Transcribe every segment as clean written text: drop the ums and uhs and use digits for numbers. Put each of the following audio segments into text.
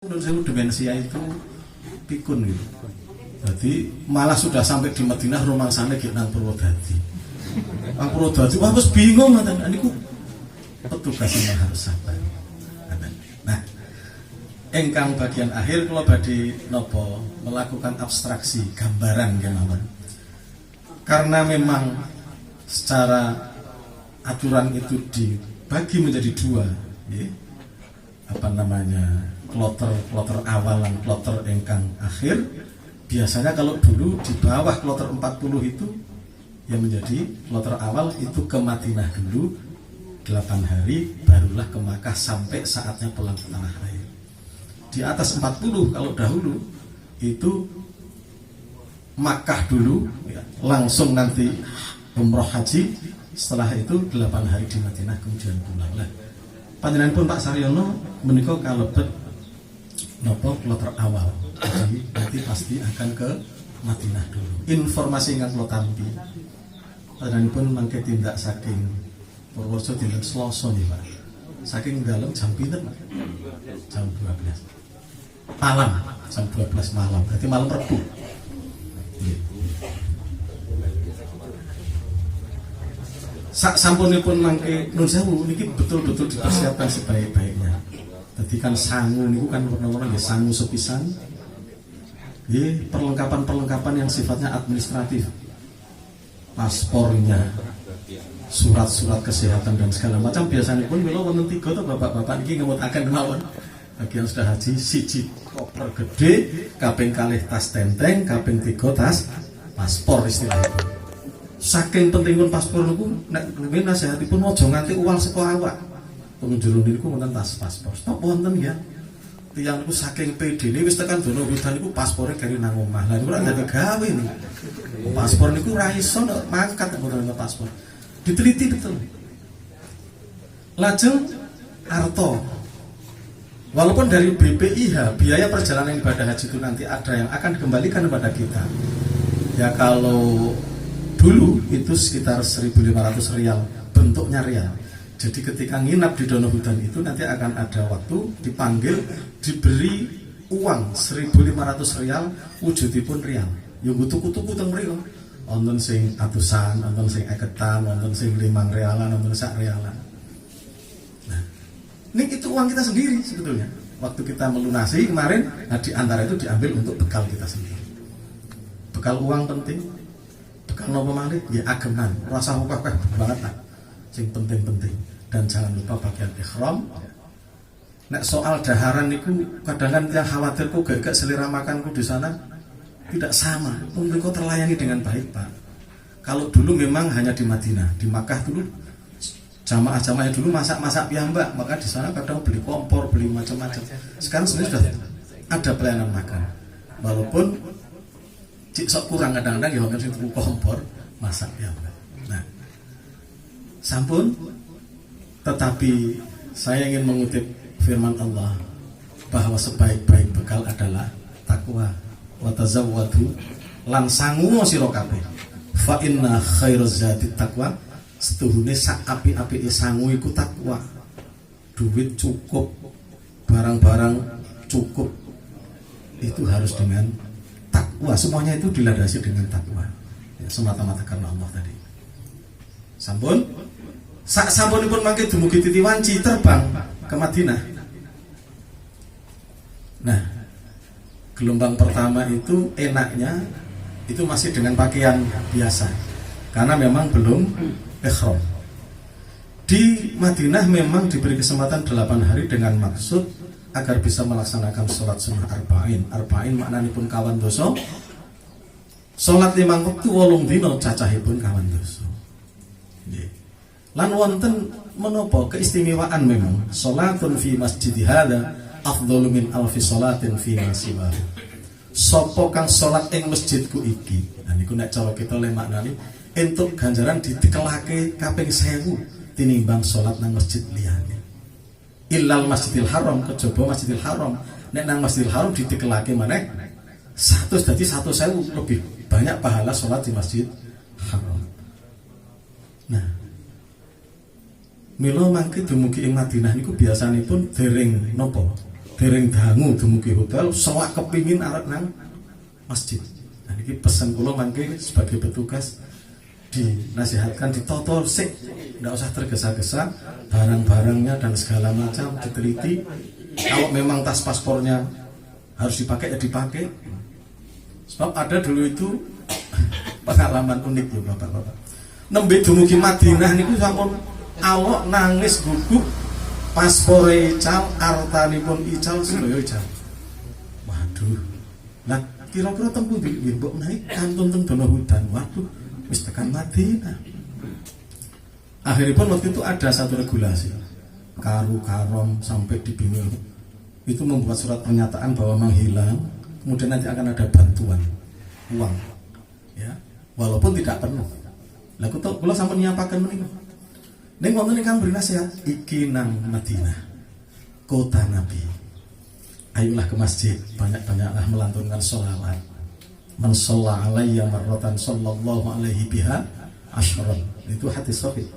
Menurut saya demensia itu pikun gitu. Jadi malah sudah sampai di Madinah rumangsane ge nang Purwodadi. Nang Purwodadi wah wis bingung ngoten niku petugas yang harus sabar. Nah, engkang bagian akhir kula badhe napa melakukan abstraksi gambaran kemawon. Karena memang secara aturan itu dibagi menjadi dua, ya. Apa namanya? Kloter awal dan kloter engkang akhir. Biasanya kalau dulu di bawah kloter 40 itu yang menjadi kloter awal itu ke Madinah dulu 8 hari, barulah ke Makkah sampai saatnya pulang ke tanah air. Di atas 40 kalau dahulu itu Makkah dulu ya, langsung nanti umroh haji, setelah itu 8 hari di Madinah kemudian pulang. Lah panjenengan pun Pak Saryono menika kalebet nopo kloter awal, jadi nanti pasti akan ke Madinah dulu. Informasi yang kula tampi panjenenganipun mangke tindak saking Purworejo dinten Selasa nggih Pak. Saking dalem jam pinten Pak? Jam 12 malam, jam 12 malam, berarti malam Rebo. Sak sampunipun mangke nun sewu niki betul-betul dipersiapkan sebaik-baiknya. Jadi kan sangu niku kan warna-warna nggih sangu sepisan. Nggih, perlengkapan-perlengkapan yang sifatnya administratif. Paspornya, surat-surat kesehatan dan segala macam biasanya pun mila wonten 3 to bapak-bapak niki ngemutaken mawon. Bagian sudah haji siji koper gede, kaping kalih tas tenteng, kaping 3 tas paspor istilahipun. Saking pentingipun paspor niku nek nasihatipun aja nganti uwal saka awak. Pengunjung niku wonten tas paspor. Stop wonten ya. Tiyang niku saking pedene wis tekan dono hutan niku paspore gari nang omah. Lah niku ora ada gawe niku. Paspor niku ora iso mangkat ngoten paspor. Diteliti betul. Lajeng arto. Walaupun dari BPIH biaya perjalanan ibadah haji itu nanti ada yang akan dikembalikan kepada kita. Ya kalau dulu itu sekitar 1.500 rial, bentuknya rial. Jadi ketika nginap di Dono Hudan itu nanti akan ada waktu dipanggil, diberi uang 1.500 rial, wujudipun rial. Yang tuku-tuku teng mriko. Wonten sing atusan, wonten sing eketan, wonten sing 5 realan, wonten sak realan. Nah, ini itu uang kita sendiri sebetulnya. Waktu kita melunasi kemarin, nah di antara itu diambil untuk bekal kita sendiri. Bekal uang penting. Bekal nopo malih? Ya ageman. Rasa ukah-ukah banget lah. Sing penting-penting. Dan jangan lupa bagian ikhram. Nek soal daharan niku kadang-kadang yang khawatir kok gak selera makanku di sana tidak sama. Mungkin kok terlayani dengan baik Pak. Kalau dulu memang hanya di Madinah, di Makkah dulu jamaah-jamaahnya dulu masak-masak piyambak, maka di sana kadang beli kompor, beli macam-macam. Sekarang sebenarnya sudah ada pelayanan makan. Walaupun cik sok kurang kadang-kadang ya wonten sing tuku kompor, masak piyambak. Nah, sampun, tetapi saya ingin mengutip firman Allah bahwa sebaik-baik bekal adalah takwa. Wa tazawwadu lan sangu sira kabeh. Fa inna khairaz zati taqwa. Setuhune sak apik-apike sangu iku takwa. Duit cukup, barang-barang cukup. Itu harus dengan takwa. Semuanya itu dilandasi dengan takwa. Ya, semata-mata karena Allah tadi. Sampun sampunipun mangke dumugi Titi Wanci terbang ke Madinah. Nah, gelombang pertama itu enaknya itu masih dengan pakaian biasa karena memang belum ihram. Di Madinah memang diberi kesempatan 8 hari dengan maksud agar bisa melaksanakan sholat sunnah arba'in. Arba'in maknanipun kawan dosa. Sholat 5 waktu 8 dina cacahipun kawan dosa. Lan wonten menapa keistimewaan memang salatun fi masjid hadza afdhalu min alfi salatin fi ma siwa. Sapa kang salat ing masjidku iki. Nah niku nek cara kita le maknane entuk ganjaran ditekelake kaping 1000 tinimbang salat nang masjid liyane. Illal Masjidil Haram, kejaba Masjidil Haram. Nek nang Masjidil Haram ditekelake maneh 100 dadi 100.000 lebih banyak pahala salat di Masjid Haram. Nah, mila mangke dumugi ing Madinah niku biasanipun dereng napa? dereng dangu dumugi hotel selak kepingin arep nang masjid. Nah iki pesen kula mangke sebagai petugas dinasihatkan ditoto sik, nggak usah tergesa-gesa, barang-barangnya dan segala macam diteliti. Kalau memang tas paspornya harus dipakai ya dipakai. Sebab ada dulu itu pengalaman unik ya bapak-bapak. Nembe dumugi Madinah niku sampun awak nangis gugup paspore ical, artanipun ical sedaya ical. Waduh. Lah kira-kira tempuh nggih mbok naik kantun teng Donohudan. Waduh, wis tekan Madinah. Akhirnya waktu itu ada satu regulasi karom sampai di Bimil itu membuat surat pernyataan bahwa menghilang, kemudian nanti akan ada bantuan uang, ya, walaupun tidak penuh. Lalu kalau sampai nyiapakan menikah, neng wonten ingkang beri nasihat, iki nang Madinah, kota Nabi. Ayolah ke masjid, banyak-banyaklah melantunkan sholawat. Man shalla alayya marratan sallallahu alaihi biha asyran. Itu hadis sahih.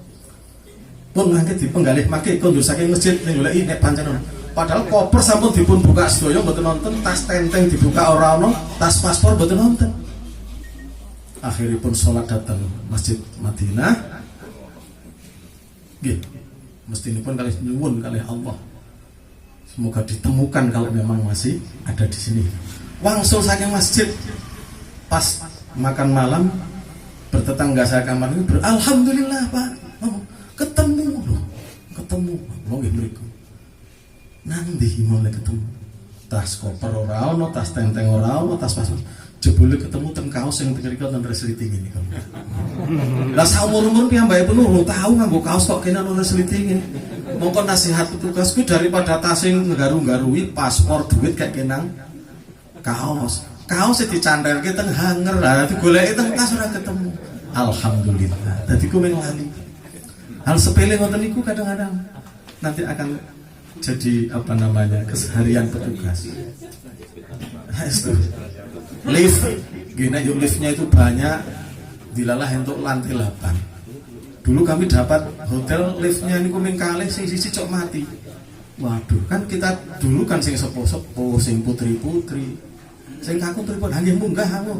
Pun mangke dipenggalih make kondur saking masjid ning goleki nek pancen. Padahal koper sampun dipun buka sedaya mboten nonton, tas tenteng dibuka ora ono, tas paspor mboten nonton. Akhiripun sholat datang Masjid Madinah. Nggih, mestinipun kalih nyuwun kalih Allah. Semoga ditemukan kalau memang masih ada di sini. Wangsul saking masjid pas makan malam bertetangga saya kamar ini alhamdulillah Pak, ketemu loh, ketemu mau nggih mriku. Nanti mulai ketemu tas koper ora ono, tas tenteng ora ono, tas paspor jebule ketemu teng kaos sing mriki ten resleting ini kan. Lah saumur-umur piyambake pun ora tahu nganggo kaos kok kena ono resleting. Mongko nasihat petugasku daripada tas sing nggaru-nggarui paspor duit kayak kenang kaos. Kaos dicandhelke teng hanger lah digoleki teng tas ora ketemu. Alhamdulillah. Dadi ku mung lali. Hal sepele ngoten niku kadang-kadang nanti akan jadi apa namanya keseharian petugas. Lift, gini yuk liftnya itu banyak, dilalah untuk lantai 8. Dulu kami dapat hotel liftnya ini kuming kalih sisi cok mati. Waduh, kan kita dulu kan sing sepo-sepo, sing putri-putri, sing kaku pripun hanya munggah aku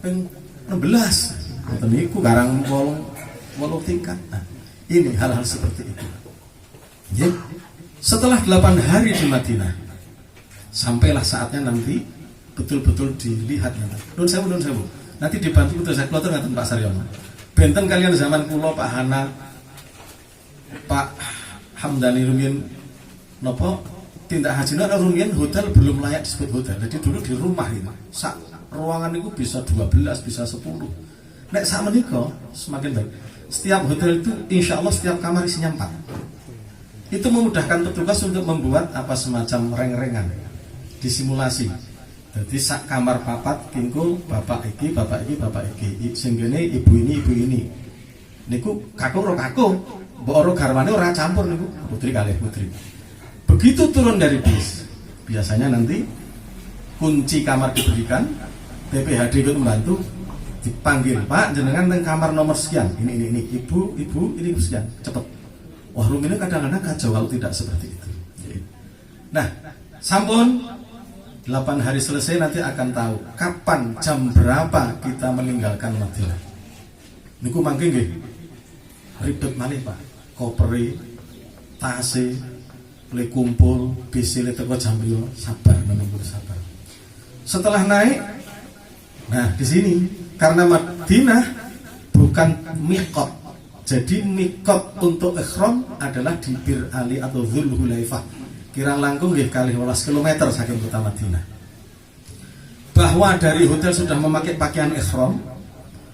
ping 16. Ngoten niku garang 8 tingkat. Nah, ini hal-hal seperti itu. Ya. Setelah 8 hari di Madinah, sampailah saatnya nanti betul-betul dilihat. Nun sewu. Nanti dibantu betul saya kloter ngaten Pak Saryono. Benten kalian zaman kula Pak Hana, Pak Hamdani rumiyin napa tindak haji nang rumiyin hotel belum layak disebut hotel. Jadi dulu di rumah ini. Sak ruangan itu bisa 12, bisa 10. Nek sak menika semakin baik. Setiap hotel itu insya Allah setiap kamar isinya 4. Itu memudahkan petugas untuk membuat apa semacam reng-rengan disimulasi. Jadi sak kamar papat kingko bapak iki, sing kene ibu ini. Niku kakung ro kakung, mbok ora garwane ora campur niku, putri kalih putri. Begitu turun dari bis, biasanya nanti kunci kamar diberikan, PPHD ikut membantu, dipanggil, Pak jenengan teng kamar nomor sekian, ini ibu ini sekian, cepet. Wah rumine kadang-kadang kacau kalau tidak seperti itu. Nah, sampun 8 hari selesai nanti akan tahu kapan jam berapa kita meninggalkan Madinah. Niku mangke nggih. Ribet malih Pak. Kopere, tase, le kumpul, bis le teko jam 5, sabar menunggu sabar. Setelah naik, nah di sini karena Madinah bukan miqat. Jadi mikot untuk ikhram adalah di Bir Ali atau Dzul Hulaifah. Kirang langkung nggih kalih 12 km saking kota Madinah. Bahwa dari hotel sudah memakai pakaian ikhram,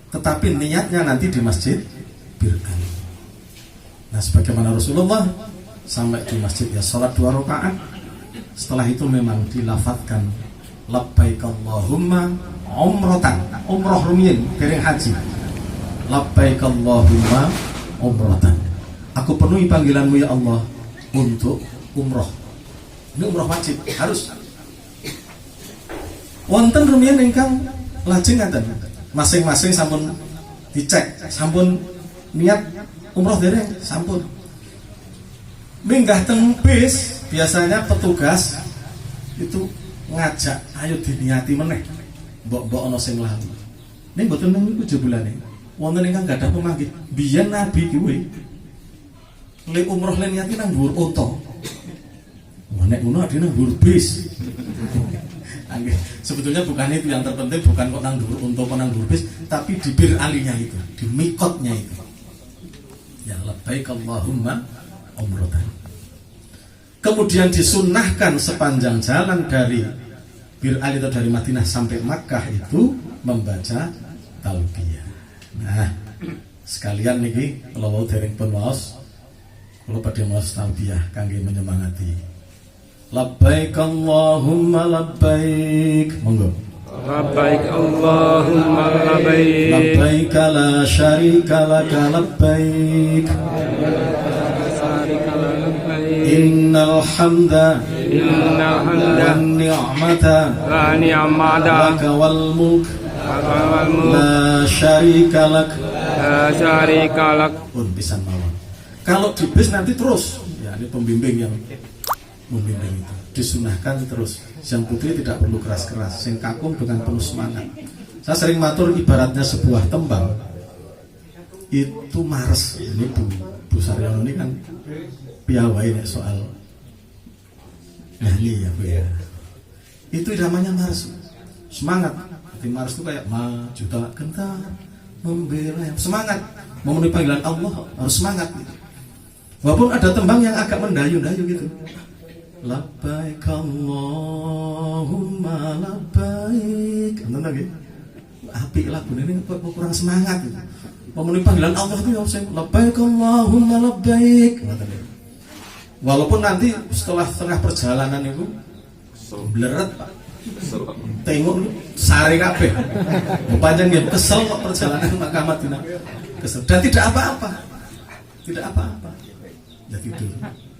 tetapi niatnya nanti di masjid Bir Ali. Nah, sebagaimana Rasulullah sampai di masjid ya salat 2 rakaat. Setelah itu memang dilafadzkan labbaik Allahumma umratan, umroh rumiyin dereng haji. Labbaik Allahumma umratan. Aku penuhi panggilanmu ya Allah untuk umroh. Ini umroh wajib, harus. Wonten rumiyin ingkang lajeng ngaten. Masing-masing sampun dicek, sampun niat umroh dereng, sampun. Minggah teng bis, biasanya petugas itu ngajak ayo diniati meneh mbok-mbok ana sing lalu ning mboten niku jebulane wonten ingkang gadah pemanggih biyen nabi kuwi le umroh le niati nang dhuwur unta nek ngono adine nang dhuwur bis sebetulnya bukan itu yang terpenting, bukan kok nang dhuwur unta apa nang dhuwur bis, tapi di bir alinya itu, di mikotnya itu ya labbaik Allahumma umratan. Kemudian disunnahkan sepanjang jalan dari Bir Ali atau dari Madinah sampai Makkah itu membaca talbiyah. Nah, sekalian niki kalau mau dereng pun waos, kalau pada waos talbiyah kangge menyemangati. Labbaik Allahumma labbaik. Monggo. Labbaik Allahumma labbaik. Labbaik la syarika laka labbaik. Innal hamda wan ni'mata laka wal mulk la syarika lak. Pun pisan mawon. Kalau di bis nanti terus, ya ini pembimbing yang membimbing itu disunahkan terus. Yang putri tidak perlu keras-keras, sing kakung dengan penuh semangat. Saya sering matur ibaratnya sebuah tembang itu mares. Ini Bu Saryono ini kan piawai nek soal nyanyi ya Bu ya. Itu namanya mares, semangat. Jadi mares itu kayak maju tak gentar membela, semangat memenuhi panggilan Allah harus semangat. Walaupun ada tembang yang agak mendayu-dayu gitu. Labbaik Allahumma labbaik. Enten lagi. Apik lagu ini kok kurang semangat gitu. Memenuhi panggilan Allah itu ya saya labbaik Allahumma labbaik. Walaupun nanti setelah tengah perjalanan itu bleret Pak. Tengok sare kabeh. Panjang ya kesel kok perjalanan Makkah Madinah. Kesel dan tidak apa-apa. Tidak apa-apa. Ya tidur.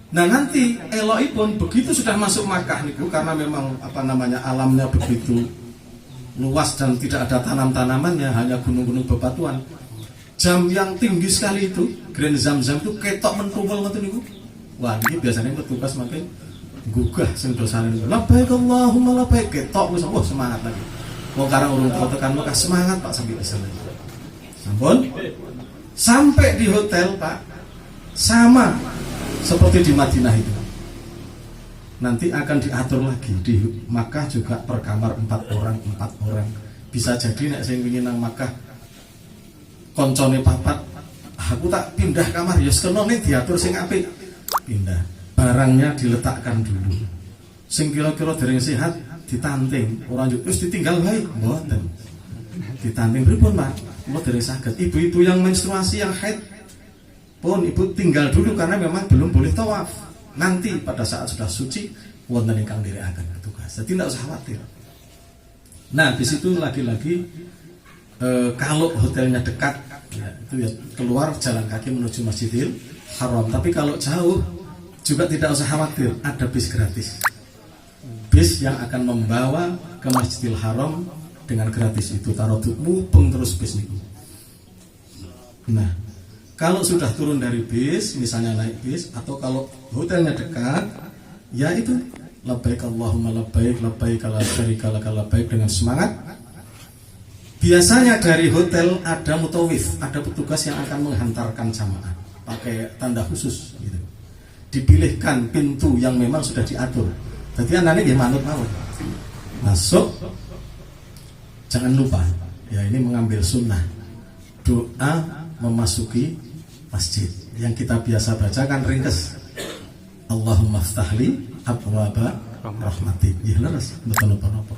Nah nanti elokipun begitu sudah masuk Makkah niku karena memang alamnya begitu luas dan tidak ada tanam-tanamannya, hanya gunung-gunung bebatuan. Jam yang tinggi sekali itu, Grand Zam-Zam itu ketok mentumpul ngoten niku. Wah, ini biasanya petugas makin gugah sing dosane niku. Labbaik Allahumma labbaik ketok wis semangat lagi. Wong karang urung tekan Makkah semangat Pak sampai kesana. Sampun sampai di hotel Pak sama seperti di Madinah itu. Nanti akan diatur lagi di Makkah juga per kamar 4 orang. Bisa jadi nek sing wingi nang Makkah koncone papat, aku tak pindah kamar ya sekenone diatur sing apik. Pindah. Barangnya diletakkan dulu. Sing kira-kira dereng sehat ditanting, ora wis ditinggal wae, mboten. Ditanting pripun, Pak? Kula dereng saged. Ibu-ibu yang menstruasi yang haid pun ibu tinggal dulu karena memang belum boleh tawaf. Nanti pada saat sudah suci wonten ingkang nderekaken petugas. Jadi tidak usah khawatir. Nah, di situ lagi-lagi kalau hotelnya dekat ya, itu ya keluar jalan kaki menuju Masjidil Haram. Tapi kalau jauh juga tidak usah khawatir, ada bis gratis. Bis yang akan membawa ke Masjidil Haram dengan gratis itu taroduk mubeng terus bis niku. Nah, kalau sudah turun dari bis, misalnya naik bis, atau kalau hotelnya dekat, ya itu labbaik Allahumma labbaik, labbaik la syarika laka labbaik dengan semangat. Biasanya dari hotel ada mutawif, ada petugas yang akan menghantarkan jamaah pakai tanda khusus gitu. Dipilihkan pintu yang memang sudah diatur. Jadi anaknya dia manut mawon. Masuk, jangan lupa, ya ini mengambil sunnah doa memasuki masjid yang kita biasa bacakan ringkes Allahumma ftahli abwaba rahmatik. Ya leres betul apa.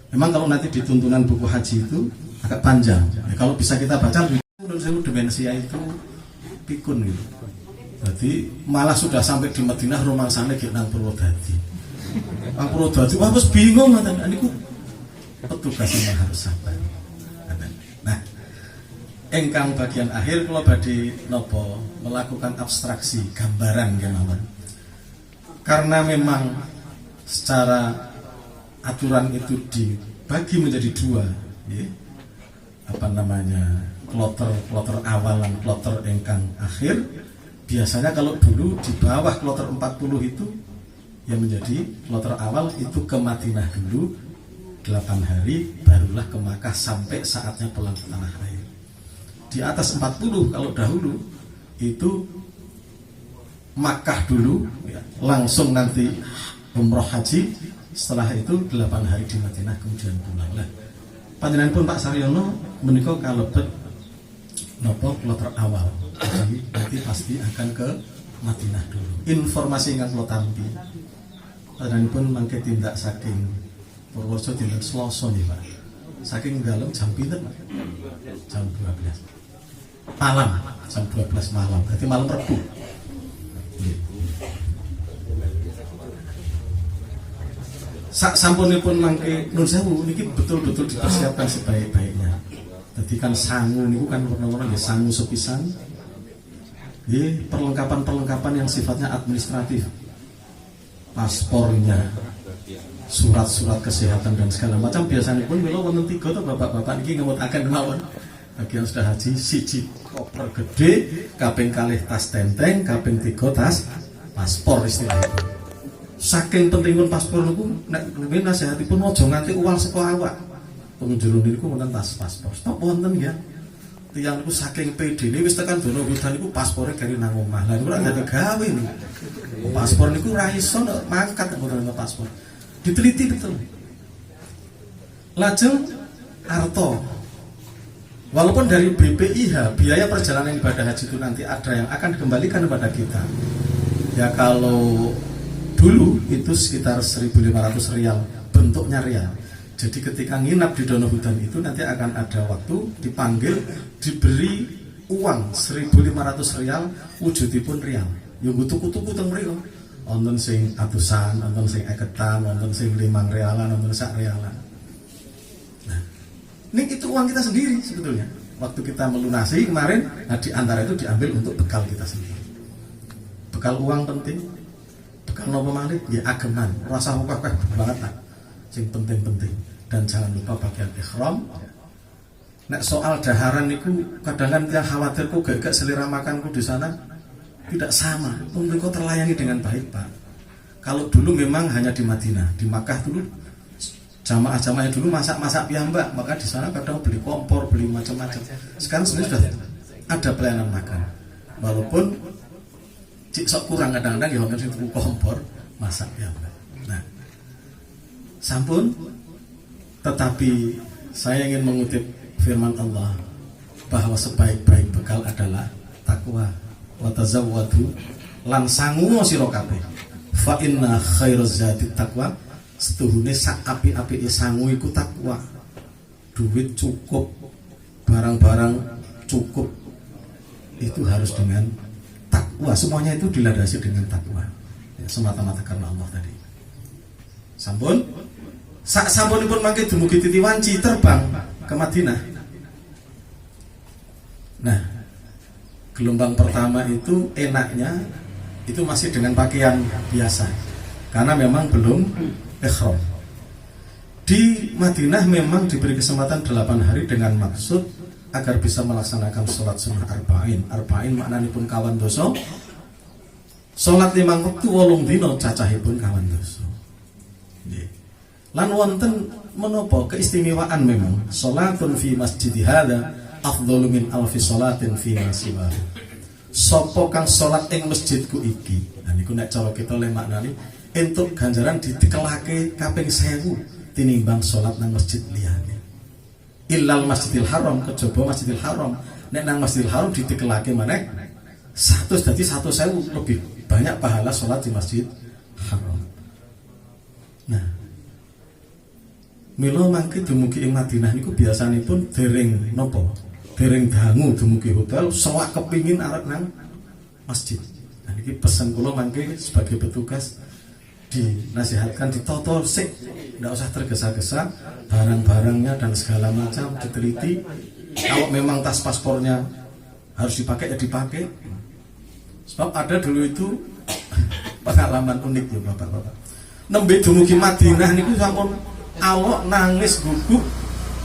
Memang kalau nanti di tuntunan buku haji itu agak panjang. Ya, kalau bisa kita baca menurut saya demensia itu pikun gitu. Jadi malah sudah sampai di Madinah rumah sana ke nang Purwodadi. Nang Purwodadi wah wis bingung ngoten niku petugas yang harus sabar. Nah, engkang bagian akhir kalau badhe nopo melakukan abstraksi gambaran kemawon. Karena memang secara aturan itu dibagi menjadi 2, ya. Kloter awal dan kloter engkang akhir. Biasanya kalau dulu di bawah kloter 40 itu yang menjadi kloter awal itu ke Madinah dulu 8 hari, barulah ke Makkah sampai saatnya pulang ke tanah air. Di atas 40 kalau dahulu itu Makkah dulu ya, langsung nanti umroh haji, setelah itu 8 hari di Madinah kemudian pulang lah. Panjenengan pun Pak Saryono menika kalebet nopo kloter awal, jadi nanti pasti akan ke Madinah dulu. Informasi yang kula tampi panjenengan pun mangke tindak saking Purworejo dinten Selasa nggih Pak. Saking dalem jam pinten Pak? Jam 12 malam, jam 12 malam, berarti malam Rebo. Sak sampunipun mangke nun sewu niki betul-betul dipersiapkan sebaik-baiknya. Jadi kan sangu niku kan warna-warna nggih sangu sepisan. Nggih, perlengkapan-perlengkapan yang sifatnya administratif. Paspornya, surat-surat kesehatan dan segala macam. Biasanya pun mila wonten 3 to bapak-bapak niki ngemutaken mawon. Bagi yang sudah haji, siji koper gede, kaping kalih tas tenteng, kaping 3 tas paspor istilahnya. Saking pentingipun paspor niku nek nasihatipun aja nganti uwal saka awak. Pengunjung niku wonten tas paspor. Stop wonten ya. Tiyang niku saking pedene wis tekan dono hutan niku paspore gari nang omah. Lah niku ora ada gawe niku. Paspor niku ora iso mangkat mboten paspor. Diteliti betul. Lajeng arto. Walaupun dari BPIH biaya perjalanan ibadah haji itu nanti ada yang akan dikembalikan kepada kita. Ya kalau dulu itu sekitar 1.500 rial, bentuknya rial. Jadi ketika nginap di Dono Hudan itu nanti akan ada waktu dipanggil, diberi uang 1.500 rial, wujudipun rial. Ya tuku-tuku teng mriko. Wonten sing atusan, wonten sing eketan, wonten sing 5 realan, wonten sak realan. Nah, ini itu uang kita sendiri sebetulnya. Waktu kita melunasi kemarin, nah di antara itu diambil untuk bekal kita sendiri. Bekal uang penting. Kalau pemalih, ya ageman, rasa hukah banget lah, yang penting-penting. Dan jangan lupa bagian ikhram. Nek soal daharan itu kadang-kadang yang khawatir kok gak selera makanku di sana tidak sama. Mereka terlayani dengan baik Pak. Kalau dulu memang hanya di Madinah, di Makkah dulu jamaah-jamaahnya dulu masak-masak piyambak, maka di sana kadang beli kompor, beli macam-macam. Sekarang sebenarnya sudah ada pelayanan makan, walaupun cik sok kurang kadang-kadang ya mungkin tuku kompor masak ya. Nah, sampun. Tetapi saya ingin mengutip firman Allah bahwa sebaik-baik bekal adalah takwa. Wa tazawwadu lan sangu sira kabeh. Fa inna khairaz zati taqwa. Setuhune sak apik-apike sangu iku takwa. Duit cukup, barang-barang cukup. Itu harus dengan takwa, semuanya itu dilandasi dengan takwa ya, semata-mata karena Allah tadi. Sampun sampunipun mangke dumugi titi wanci terbang ke Madinah. Nah, gelombang pertama itu enaknya itu masih dengan pakaian biasa karena memang belum ihram. Di Madinah memang diberi kesempatan 8 hari dengan maksud agar bisa melaksanakan sholat sunnah arba'in. Arba'in maknanipun kawan dosa. Sholat 5 waktu 8 dina cacahipun kawan dosa. Lan wonten menapa keistimewaan memang sholatun fi masjid hadza afdhalu min alfi sholatin fi ma siwa. Sapa kang sholat ing masjidku iki. Nah niku nek cara kita le maknane entuk ganjaran ditekelake kaping 1000 tinimbang sholat nang masjid liyane. Illal Masjidil Haram, kejaba Masjidil Haram. Nek nang Masjidil Haram ditekelake maneh 100 dadi 100.000 lebih banyak pahala sholat di Masjid Haram. Nah, mila mangke dumugi ing Madinah niku biasanipun dereng napa? Dereng dangu dumugi hotel, sewak kepingin arep nang masjid. Nah niki pesen kula mangke sebagai petugas dinasihatkan ditoto sik, ndak usah tergesa-gesa, barang-barangnya dan segala macam diteliti. Kalau memang tas paspornya harus dipakai ya dipakai. Sebab ada dulu itu pengalaman unik ya bapak-bapak. Nembe dumugi Madinah niku sampun awak nangis gugup,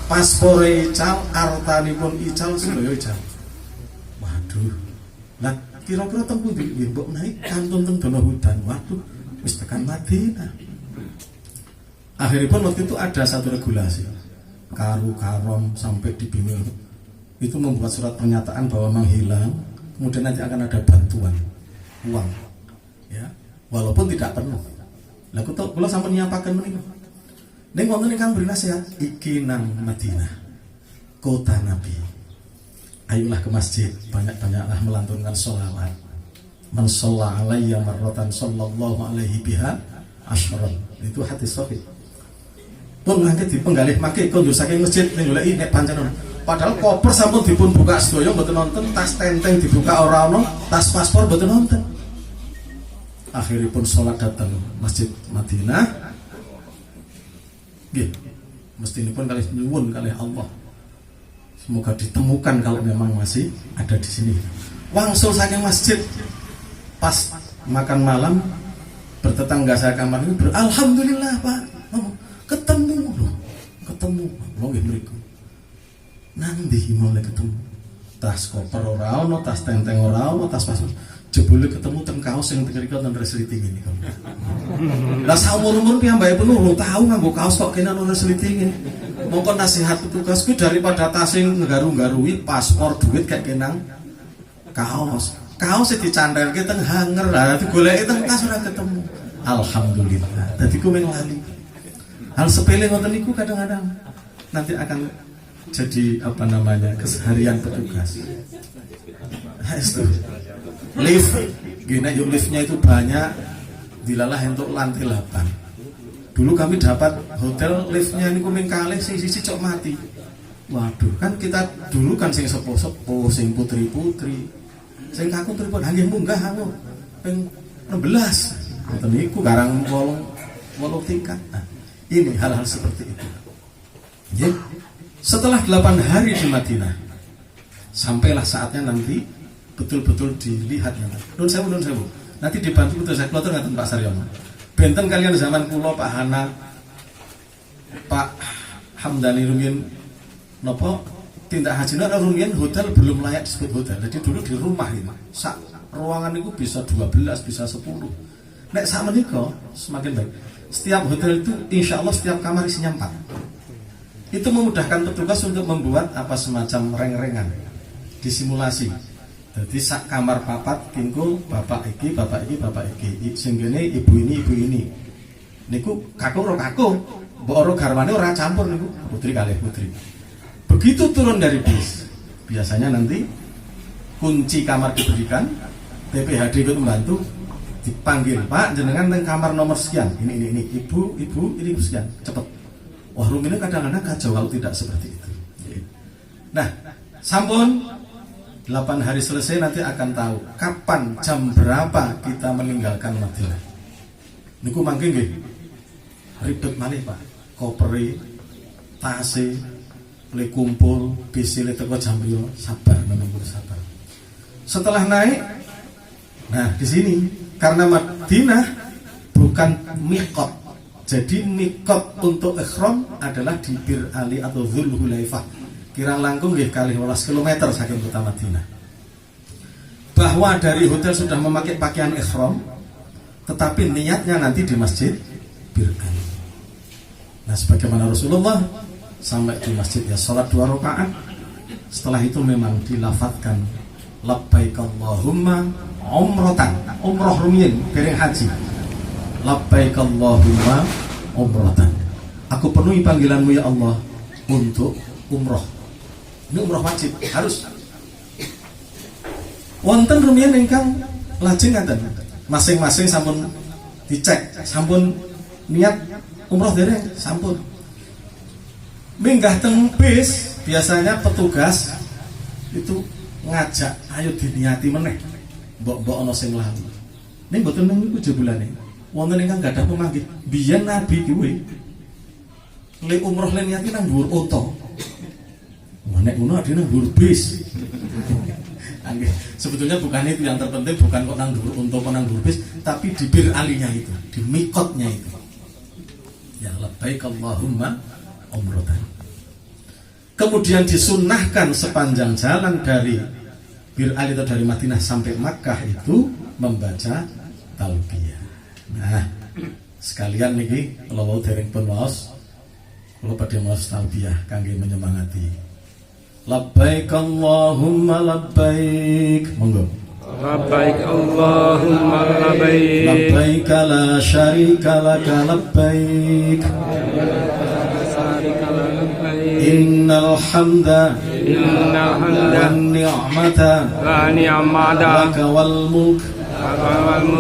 paspore ical, artanipun ical, sedaya ical. Waduh. Lah kira-kira teng pundi mbok naik kantun teng Dono Hudan. Waduh. wis tekan Madinah. Akhirnya waktu itu ada satu regulasi, karom sampai di Bimil itu membuat surat pernyataan bahwa menghilang, kemudian nanti akan ada bantuan uang, ya, walaupun tidak penuh. Lah kula sampun nyiapaken menika. Ning wonten ingkang beri nasihat, iki nang Madinah, kota Nabi. Ayolah ke masjid, banyak-banyaklah melantunkan sholawat. Man shalla alayya marratan sallallahu alaihi biha asyran. Itu hadis sahih. Pun mangke dipenggalih mangke kondur saking masjid ning goleki nek pancen. Padahal koper sampun dipun buka sedaya mboten nonton, tas tenteng dibuka ora ono, tas paspor mboten nonton. Akhiripun sholat datang Masjid Madinah. Nggih, mestinipun kalih nyuwun kalih Allah. Semoga ditemukan kalau memang masih ada di sini. Wangsul saking masjid pas makan malam bertetangga saya kamar ini alhamdulillah Pak. Ketemu loh, ketemu nggih mriku. Nang ndi mulai ketemu? Tas koper ora ono, tas tenteng ora ono, tas paspor. Jebule ketemu teng kaos sing mriki ten resleting ini. Lah saumur-umur piyambake pun urung tahu nganggo kaos kok kena ono resleting. Mongko nasihat petugasku daripada tas sing nggaru-nggarui paspor duit kayak kenang kaos. Kaos dicandhelke teng hanger lah digoleki teng tas ora ketemu. Alhamdulillah. Dadi ku mung lali. Hal sepele ngoten niku kadang-kadang nanti akan jadi keseharian petugas. Lift, gini yuk liftnya itu banyak, dilalah untuk lantai 8. Dulu kami dapat hotel liftnya ini kuming kalih sisi cok mati. Waduh, kan kita dulu kan sing sepo-sepo, sing putri-putri, sing kaku pripun nggih munggah aku ping 16. Ngoten niku garang 8 tingkat. Nah, ini hal-hal seperti itu. Ya. Setelah 8 hari di Madinah, sampailah saatnya nanti betul-betul dilihat. Nun sewu. Nanti dibantu betul saya kloter ngaten Pak Saryono. Benten kalian zaman kula Pak Hana, Pak Hamdani rumiyin napa tindak haji nang rumiyin hotel belum layak disebut hotel. Jadi dulu di rumah ini. Sak ruangan itu bisa 12, bisa 10. Nek sak menika semakin baik. Setiap hotel itu insya Allah setiap kamar isinya 4. Itu memudahkan petugas untuk membuat semacam reng-rengan disimulasi. Jadi sak kamar papat kingko bapak iki, sing kene ibu ini. Niku kakung ro kakung, mbok ora garwane ora campur niku, putri kalih putri. Begitu turun dari bis, biasanya nanti kunci kamar diberikan, PPHD ikut membantu, dipanggil, Pak jenengan teng kamar nomor sekian, ini ibu ini sekian, cepet. Wah rumine kadang-kadang kacau kalau tidak seperti itu. Nah, sampun 8 hari selesai nanti akan tahu kapan jam berapa kita meninggalkan Madinah. Niku mangke nggih. Ribet malih Pak. Kopere, tase, le kumpul, bis le teko jam piro, sabar menunggu sabar. Setelah naik, nah di sini karena Madinah bukan miqat. Jadi mikot untuk ikhram adalah di Bir Ali atau Dzulhulaifah. Kirang langkung nggih kalih 12 km saking kota Madinah. Bahwa dari hotel sudah memakai pakaian ikhram, tetapi niatnya nanti di masjid Bir Ali. Nah, sebagaimana Rasulullah sampai di masjid ya salat 2 rakaat. Setelah itu memang dilafadzkan labbaik Allahumma umratan, umroh rumiyin dereng haji. Labbaik Allahumma umratan. Aku penuhi panggilanmu ya Allah untuk umroh. Ini umroh wajib, harus. Wonten rumiyin ingkang lajeng ngaten. Masing-masing sampun dicek, sampun niat umroh dereng, sampun. Minggah teng bis, biasanya petugas itu ngajak, ayo diniati meneh. Mbok-mbok ana sing lalu. Ning mboten niku jebulane. Wonten ingkang gadah pemanggih, biyen Nabi kuwi le umroh le niati nang dhuwur unta. Nek ngono adine nang dhuwur bis. Sebetulnya bukan itu yang terpenting, bukan kok nang dhuwur unta apa nang dhuwur bis, tapi di Bir Alinya itu, di mikotnya itu. Ya labbaik Allahumma umratan. Kemudian disunnahkan sepanjang jalan dari Bir Ali atau dari Madinah sampai Makkah itu membaca talbiyah. Nah, sekalian niki kalau mau dereng pun waos kula badhe maos talbiyah kangge menyemangati. Labbaik Allahumma labbaik. Monggo. Labbaik Allahumma labbaik. Labbaik la syarika laka labbaik. Innal hamda wan ni'mata laka wal mulk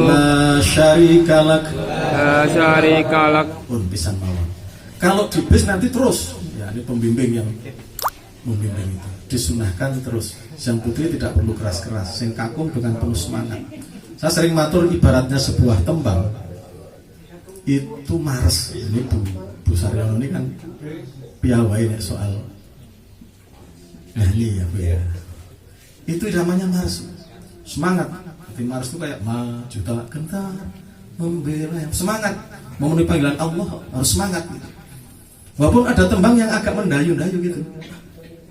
la syarika lak. Pun pisan mawon. Kalau di bis nanti terus, ya ini pembimbing yang membimbing itu disunahkan terus. Yang putri tidak perlu keras-keras, sing kakung dengan penuh semangat. Saya sering matur ibaratnya sebuah tembang itu mares. Ini Bu Saryono ini kan piawai nih soal nyanyi ya Bu ya. Itu namanya mares, semangat. Tapi mares itu kayak maju tak gentar membela yang semangat memenuhi panggilan Allah harus semangat gitu. Walaupun ada tembang yang agak mendayu-dayu gitu.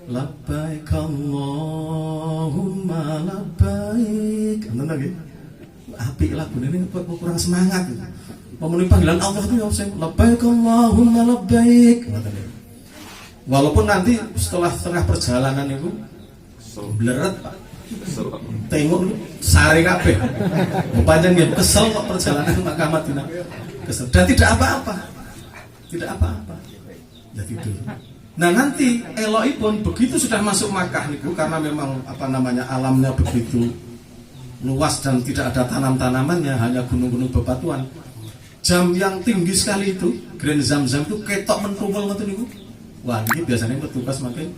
Labbaik Allahumma labbaik. Enten lagi. Apik lagu ini kok kurang semangat gitu. Memenuhi panggilan Allah itu ya labbaik Allahumma labbaik. Walaupun nanti setelah tengah perjalanan itu bleret Pak. Tengok sari kabeh. Panjang ya kesel kok perjalanan Makkah Madinah. Kesel. Dan tidak apa-apa. Tidak apa-apa. Ya tidur. Nah nanti elokipun begitu sudah masuk Makkah niku karena memang alamnya begitu luas dan tidak ada tanam-tanamannya, hanya gunung-gunung bebatuan. Jam yang tinggi sekali itu, Grand Zam-Zam itu ketok mentumpul ngoten niku. Wah, ini biasanya petugas makin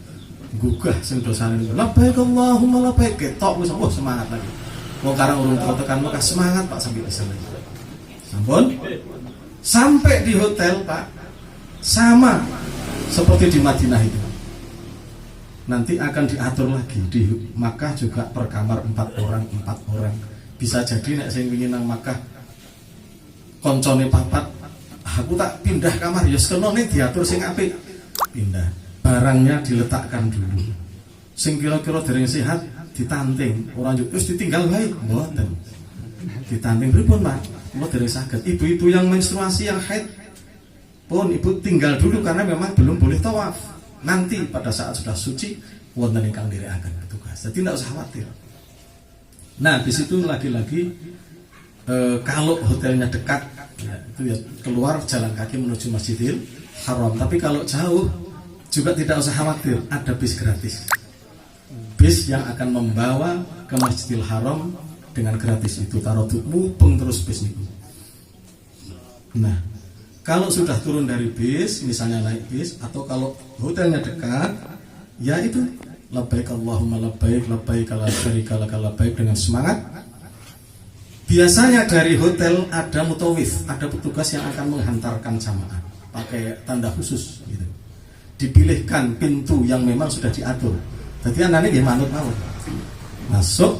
gugah sing dosane niku. Labbaik Allahumma labbaik ketok wis semangat lagi. Wong karang urung tekan Makkah semangat Pak sampai kesana. Sampun sampai di hotel Pak sama seperti di Madinah itu. Nanti akan diatur lagi di Makkah juga per kamar 4 orang. Bisa jadi nek sing wingi nang Makkah koncone papat, aku tak pindah kamar ya sekenone diatur sing apik. Pindah. Barangnya diletakkan dulu. Sing kira-kira dereng sehat ditanting, ora terus ditinggal wae. Mboten. Ditanting pripun, Pak? Kula dereng saged. Ibu-ibu yang menstruasi yang haid pun ibu tinggal dulu karena memang belum boleh tawaf. Nanti pada saat sudah suci wonten ingkang nderekaken petugas. Jadi tidak usah khawatir. Nah, di situ lagi-lagi kalau hotelnya dekat ya, itu ya keluar jalan kaki menuju Masjidil Haram. Tapi kalau jauh juga tidak usah khawatir, ada bis gratis. Bis yang akan membawa ke Masjidil Haram dengan gratis itu taroduk mubeng terus bis itu. Nah, kalau sudah turun dari bis, misalnya naik bis, atau kalau hotelnya dekat, ya itu labbaik Allahumma labbaik, labbaik la syarika laka labbaik dengan semangat. Biasanya dari hotel ada mutawif, ada petugas yang akan menghantarkan jamaah pakai tanda khusus gitu. Dipilihkan pintu yang memang sudah diatur. Jadi anaknya dia manut mawon. Masuk,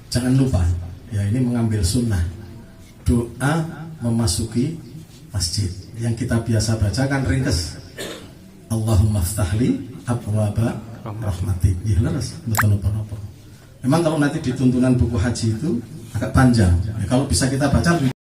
jangan lupa, ya ini mengambil sunnah. Doa memasuki masjid yang kita biasa bacakan ringkes Allahumma ftahli abwaba rahmatik. Ya leres betul apa. Memang kalau nanti di tuntunan buku haji itu agak panjang. Ya, kalau bisa kita baca